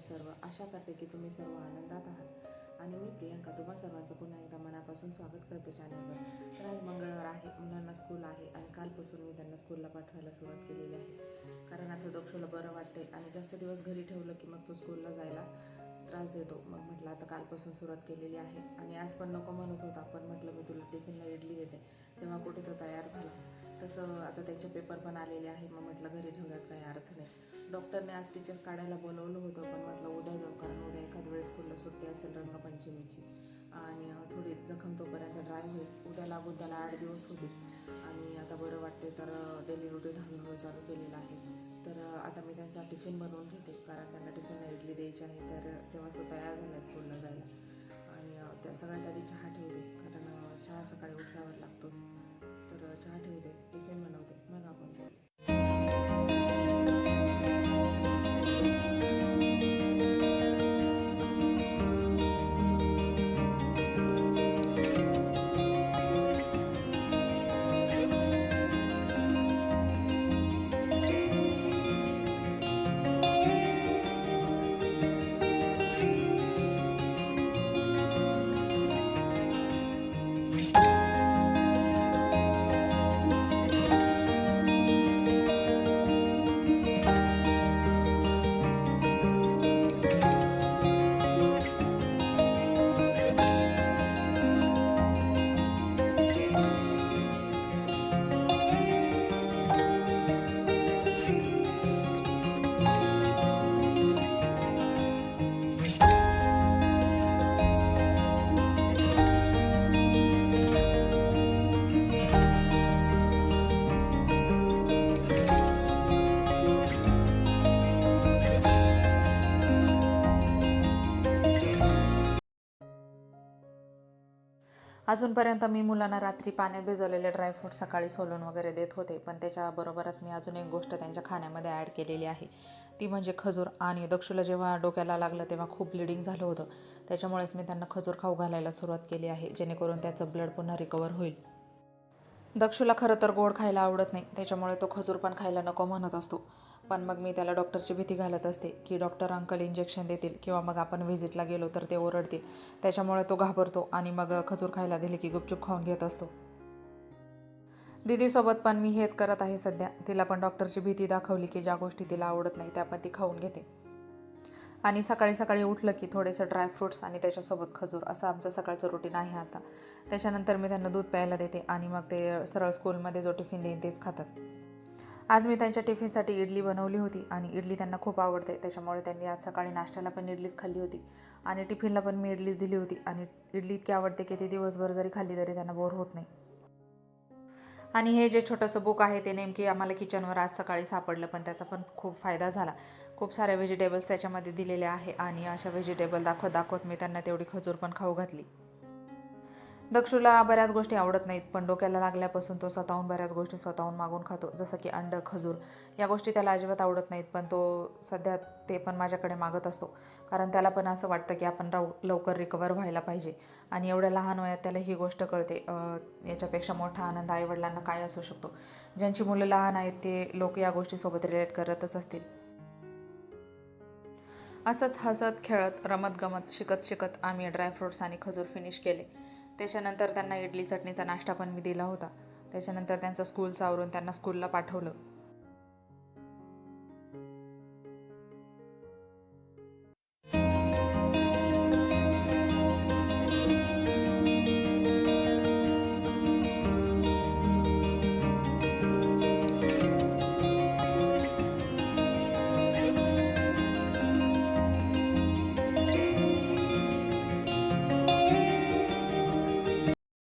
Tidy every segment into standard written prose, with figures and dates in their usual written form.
सर्व. आशा करते की तुम्ही सर्व आनंदात आहात आणि मी प्रियंका तुम्हा सर्वांचं पुन्हा एकदा मनापासून स्वागत करते चॅनलवर. तर आज मंगळवार आहे, मुलांना स्कूल आहे आणि कालपासून मी त्यांना स्कूलला पाठवायला सुरुवात केलेली आहे. कारण आता दक्षूला बरं वाटते आणि जास्त दिवस घरी ठेवलं की मग तो स्कूलला जायला त्रास देतो. मग म्हटलं आता कालपासून सुरुवात केलेली आहे आणि आज पण नको म्हणत होता, पण म्हटलं मी तुला टिफिनला इडली देते, तेव्हा कुठे तो तयार झाला. तसं आता त्यांचे पेपर पण आलेले आहे, मग म्हटलं घरी ठेवण्यात काही अर्थ नाही. डॉक्टरने आज टीचर्स काढायला बोलवलं होतं, पण म्हटलं उद्या जाऊ, कारण उद्या एखाद वेळेस स्कूलला सुट्टी असेल रंगपंचमीची आणि थोडी जखम तोपर्यंत ड्राय होईल. उद्या लागून त्याला 8 दिवस होतील आणि आता बरं वाटते, तर डेली रुटीन हळूहळू चालू केलेलं आहे. तर आता मी त्यांचा टिफिन बनवून घेते, कारण त्यांना टिफिनला इडली द्यायची आहे. तर तेव्हा तो तयार झाला स्कूलला जायला आणि त्या सगळ्यात आधी चहा ठेवते, कारण चहा सकाळी उठल्यावर लागतोच. तर चहा ठेवते, टिफिन बनवते, मग आपण बोलू. अजूनपर्यंत मी मुलांना रात्री पाण्यात भिजवलेले ड्रायफ्रूट सकाळी सोलून वगैरे देत होते, पण त्याच्याबरोबरच मी अजून एक गोष्ट त्यांच्या खाण्यामध्ये ॲड केलेली आहे, ती म्हणजे खजूर. आणि दक्षूला जेव्हा डोक्याला लागलं तेव्हा खूप ब्लिडिंग झालं होतं, त्याच्यामुळेच मी त्यांना खजूर खाऊ घालायला सुरुवात केली आहे, जेणेकरून त्याचं ब्लड पुन्हा रिकवर होईल. दक्षूला खरं तर गोड खायला आवडत नाही, त्याच्यामुळे तो खजूर पण खायला नको म्हणत असतो. पण मग मी त्याला डॉक्टरची भीती घालत असते की डॉक्टर अंकल इंजेक्शन देतील किंवा मग आपण व्हिजिटला गेलो तर ते ओरडतील, त्याच्यामुळे तो घाबरतो आणि मग खजूर खायला दिले की गुपचूप खाऊन घेत असतो. दीदीसोबत पण मी हेच करत आहे सध्या. तिला पण डॉक्टरची भीती दाखवली की ज्या गोष्टी तिला आवडत नाही त्या पण ती खाऊन घेते. आणि सकाळी सकाळी उठलं की थोडेसे ड्रायफ्रूट्स आणि त्याच्यासोबत खजूर, असं आमचं सकाळचं रुटीन आहे आता. त्याच्यानंतर मी त्यांना दूध प्यायला देते आणि मग ते सरळ स्कूलमध्ये जो टिफिन देईन तेच खातात. आज मी त्यांच्या टिफिनसाठी इडली बनवली होती आणि इडली त्यांना खूप आवडते, त्याच्यामुळे त्यांनी आज सकाळी नाश्त्याला पण इडलीच खाल्ली होती आणि टिफिनला पण मी इडलीच दिली होती. आणि इडली इतकी आवडते की ती दिवसभर जरी खाल्ली तरी त्यांना बोर होत नाही. आणि हे जे छोटंसं बुक आहे ते नेमकी आम्हाला किचनवर आज सकाळी सापडलं, पण त्याचा पण खूप फायदा झाला. खूप साऱ्या व्हेजिटेबल्स त्याच्यामध्ये दिलेले आहे आणि अशा व्हेजिटेबल दाखवत दाखवत मी त्यांना तेवढी खजूर पण खाऊ घातली. दक्षूला बऱ्याच गोष्टी आवडत नाहीत, पण डोक्याला लागल्यापासून तो स्वतःहून बऱ्याच गोष्टी स्वतःहून मागून खातो, जसं की अंड, खजूर या गोष्टी त्याला अजिबात आवडत नाहीत, पण तो सध्या ते पण माझ्याकडे मागत असतो, कारण त्याला पण असं वाटतं की आपण लवकर रिकवर व्हायला पाहिजे. आणि एवढ्या लहान वयात त्याला ही गोष्ट कळते. याच्यापेक्षा मोठा आनंद आईवडिलांना काय असू शकतो. ज्यांची मुलं लहान आहेत ते लोक या गोष्टीसोबत रिलेट करतच असतील. असंच हसत खेळत रमत गमत शिकत शिकत आम्ही ड्रायफ्रूट्स आणि खजूर फिनिश केले. त्याच्यानंतर त्यांना इडली चटणीचा नाश्ता पण मी दिला होता. त्याच्यानंतर त्यांचं स्कूलचं आवरून त्यांना स्कूलला पाठवलं.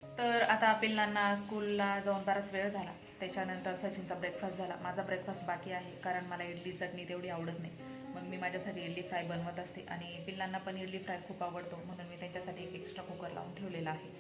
तर आता पिल्लांना स्कूलला जाऊन बराच वेळ झाला. त्याच्यानंतर सचिनचा ब्रेकफास्ट झाला. माझा ब्रेकफास्ट बाकी आहे, कारण मला इडली चटणी तेवढी आवडत नाही. मग मी माझ्यासाठी इडली फ्राय बनवत असते आणि पिल्लांना पण इडली फ्राय खूप आवडतो, म्हणून मी त्यांच्यासाठी एक एक्स्ट्रा कुकर लावून ठेवलेला आहे.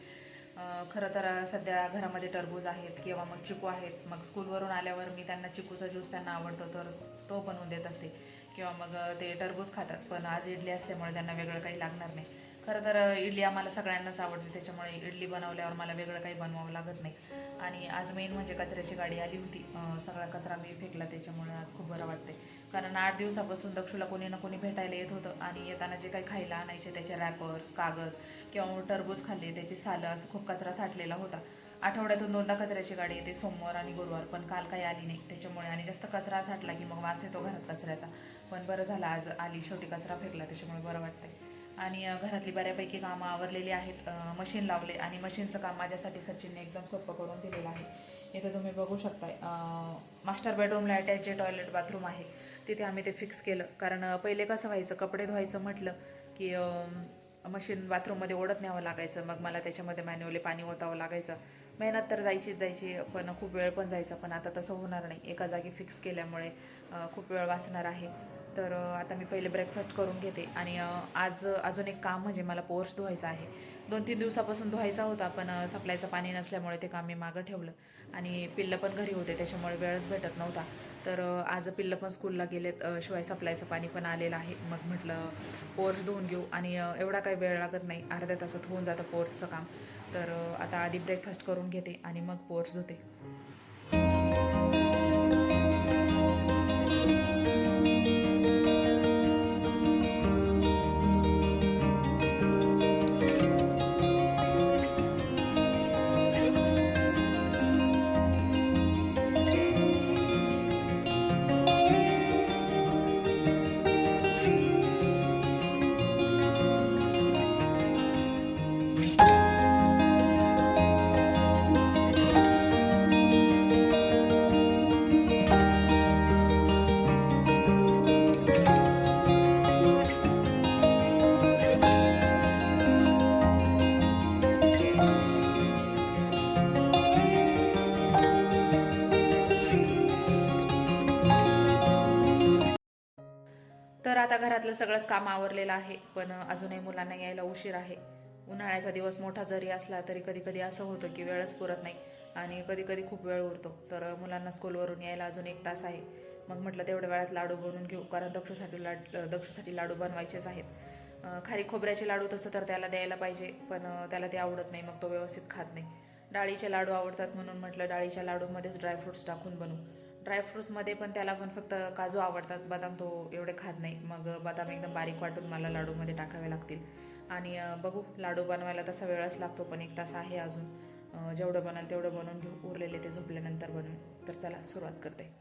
खरं तर सध्या घरामध्ये टरबूज आहेत किंवा मग चिकू आहेत. मग स्कूलवरून आल्यावर मी त्यांना चिकूचा ज्यूस त्यांना आवडतो तर तो बनवून देत असते, किंवा मग ते टरबूज खातात. पण आज इडली असल्यामुळे त्यांना वेगळं काही लागणार नाही. खरं तर इडली आम्हाला सगळ्यांनाच आवडते, त्याच्यामुळे इडली बनवल्यावर मला वेगळं काही बनवावं लागत नाही. आणि आज मेन म्हणजे कचऱ्याची गाडी आली होती, सगळा कचरा मी फेकला, त्याच्यामुळे आज खूप बरं वाटते. कारण 8 दिवसापासून दक्षूला कोणी ना कोणी भेटायला येत होतं आणि येताना जे काही खायला आणायचे त्याचे रॅपर्स, कागद किंवा मग टरबूज खाल्ले त्याची सालं, असं खूप कचरा साठलेला होता. आठवड्यातून 2दा कचऱ्याची गाडी येते, सोमवार आणि गुरुवार, पण काल काही आली नाही त्याच्यामुळे. आणि जास्त कचरा साठला की मग वास येतो घरात कचऱ्याचा. पण बरं झालं आज आली, शेवटी कचरा फेकला, त्याच्यामुळे बरं वाटतंय. आणि घरातली बऱ्यापैकी कामं आवरलेली आहेत. मशीन लावले आणि मशीनचं काम माझ्यासाठी सचिनने एकदम सोपं करून दिलेलं आहे. इथं तुम्ही बघू शकताय, मास्टर बेडरूमला अटॅच जे टॉयलेट बाथरूम आहे तिथे आम्ही ते फिक्स केलं. कारण पहिले कसं व्हायचं, कपडे धुवायचं म्हटलं की मशीन बाथरूममध्ये ओढत न्यावं लागायचं, मग मला त्याच्यामध्ये मॅन्युअली पाणी ओतावं लागायचं. मेहनत तर जायची, पण खूप वेळ पण जायचा. पण आता तसं होणार नाही, एका जागी फिक्स केल्यामुळे खूप वेळ वाचणार आहे. तर आता मी पहिले ब्रेकफास्ट करून घेते. आणि आज अजून एक काम म्हणजे मला पोर्च धुवायचा आहे. 2-3 दिवसापासून धुवायचा होता, पण सप्लायचं पाणी नसल्यामुळे ते काम मी मागं ठेवलं. आणि पिल्लं पण घरी होते त्याच्यामुळे वेळच भेटत नव्हता. तर आज पिल्लं पण स्कूलला गेलेत, शिवाय सप्लायचं पाणी पण आलेलं आहे. मग म्हटलं पोर्च धुवून घेऊ, आणि एवढा काही वेळ लागत नाही, अर्ध्या तासात होऊन जातं पोर्चचं काम. तर आता आधी ब्रेकफास्ट करून घेते आणि मग पोर्च धुते. तर आता घरातलं सगळंच काम आवरलेलं आहे, पण अजूनही मुलांना यायला उशीर आहे. उन्हाळ्याचा दिवस मोठा जरी असला तरी कधी कधी असं होतं की वेळच पुरत नाही आणि कधी कधी खूप वेळ उरतो. तर मुलांना स्कूलवरून यायला अजून 1 तास आहे. मग म्हटलं तेवढ्या वेळात लाडू बनवून घेऊ, कारण दक्षूसाठी लाडू बनवायचेच आहेत. खारी खोबऱ्याचे लाडू तसं तर त्याला द्यायला पाहिजे, पण त्याला ते आवडत नाही, मग तो व्यवस्थित खात नाही. डाळीचे लाडू आवडतात म्हणून म्हटलं डाळीच्या लाडूमध्येच ड्रायफ्रुट्स टाकून बनवू. ड्रायफ्रुट्समध्ये पण त्याला पण फक्त काजू आवडतात, बदाम तो एवढे खात नाही. मग बदाम एकदम बारीक वाटून मला लाडूमध्ये टाकावे लागतील. आणि बघू, लाडू बनवायला तसा वेळच लागतो, पण 1 तास आहे अजून. जेवढं बनल तेवढं बनवून घेऊ, उरलेले ते झोपल्यानंतर बनवू. तर चला सुरुवात करते.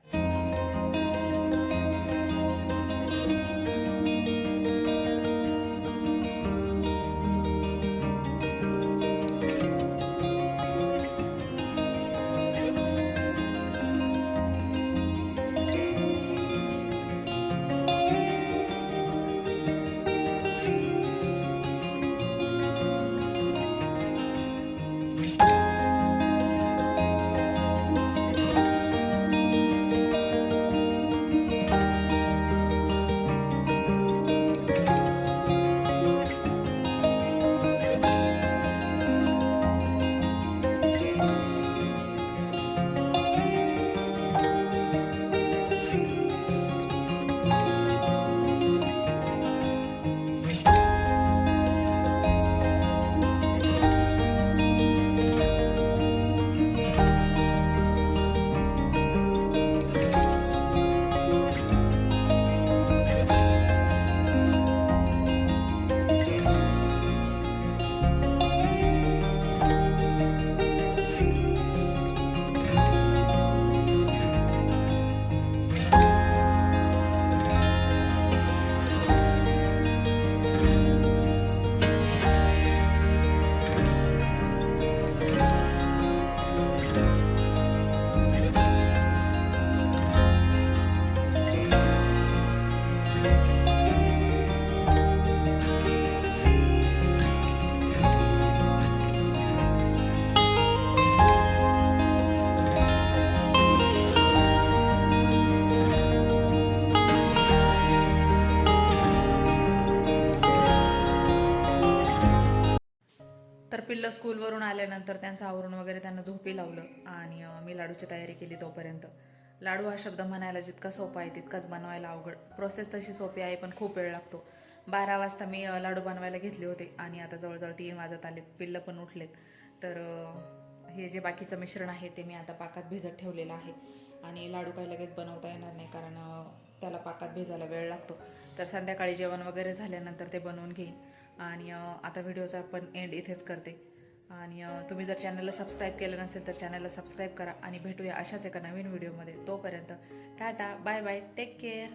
तर पिल्लं स्कूलवरून आल्यानंतर त्यांचं आवरून वगैरे त्यांना झोपी लावलं आणि मी लाडूची तयारी केली. तोपर्यंत लाडू हा शब्द म्हणायला जितका सोपा आहे तितकाच बनवायला अवघड. प्रोसेस तशी सोपी आहे, पण खूप वेळ लागतो. 12 वाजता मी लाडू बनवायला घेतले होते आणि आता जवळजवळ 3 वाजत आलेत, पिल्लं पण उठलेत. तर हे जे बाकीचं मिश्रण आहे ते मी आता पाकात भिजत ठेवलेलं आहे. आणि लाडू काही लगेच बनवता येणार नाही, कारण त्याला पाकात भिजायला वेळ लागतो. तर संध्याकाळी जेवण वगैरे झाल्यानंतर ते बनवून घेईन आणि आता व्हिडिओचा पण एंड इथेच करते. आणि तुम्ही जर चॅनलला सबस्क्राईब केलं नसेल तर चॅनलला सबस्क्राईब करा आणि भेटूया अशाच एका नवीन व्हिडिओमध्ये. तोपर्यंत tata, bye bye, take care.